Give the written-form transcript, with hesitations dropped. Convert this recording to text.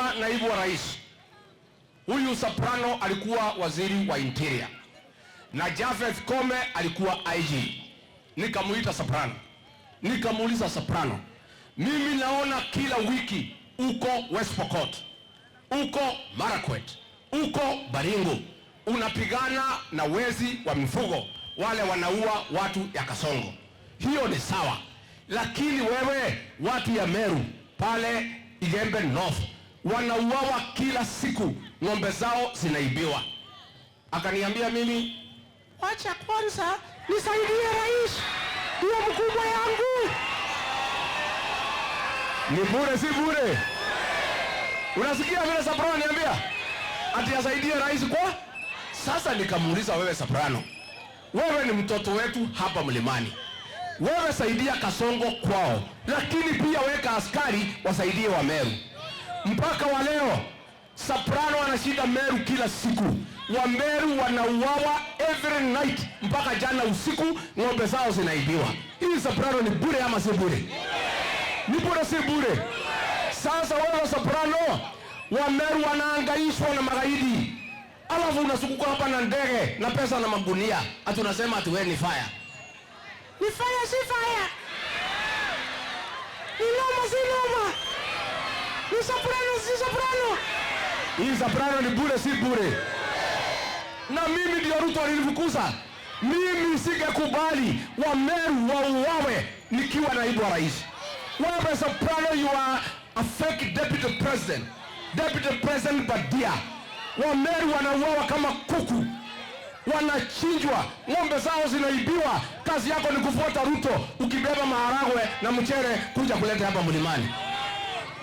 kama naibu wa rais, huyu Soprano alikuwa waziri wa interior na Japheth Kome alikuwa IG. Nikamuita Soprano, nikamuuliza Soprano, mimi naona kila wiki uko West Pokot, uko Marakwet, uko Baringo, unapigana na wezi wa mifugo wale wanaua watu ya Kasongo. Hiyo ni sawa, lakini wewe watu ya Meru pale Igembe North wanauawa kila siku, ng'ombe zao zinaibiwa. Akaniambia mimi, wacha kwanza nisaidie rais, ndio mkubwa yangu. Ni bure si bure? Unasikia vile Soprano niambia ati asaidie rais kwa? Sasa nikamuuliza, wewe Soprano, wewe ni mtoto wetu hapa mlimani, wewe saidia Kasongo kwao, lakini pia weka askari wasaidie wa Meru. Mpaka wa leo Soprano anashinda Meru kila siku, wa Meru wanauawa every night, mpaka jana usiku ng'ombe zao zinaibiwa. Hii Soprano ni bure ama si bure? Ni bure si bure? Sasa wewe Soprano, wa Meru wanaangaishwa na magaidi, alafu unasukuka hapa na ndege na pesa na magunia, ati unasema ati wewe ni fire. Ni fire si fire? Ni noma si noma? Ni Soprano si Soprano? Hii Soprano ni bure si bure? Na mimi ndio Ruto alinifukuza. Mimi singekubali wa Meru wauawe nikiwa naibu wa rais. Wewe Soprano, you are a fake deputy president. Deputy President Badia. Wa Meru wanauawa kama kuku, wanachinjwa, ng'ombe zao zinaibiwa. Kazi yako ni kufuata Ruto ukibeba maharagwe na mchere kuja kuleta hapa mlimani.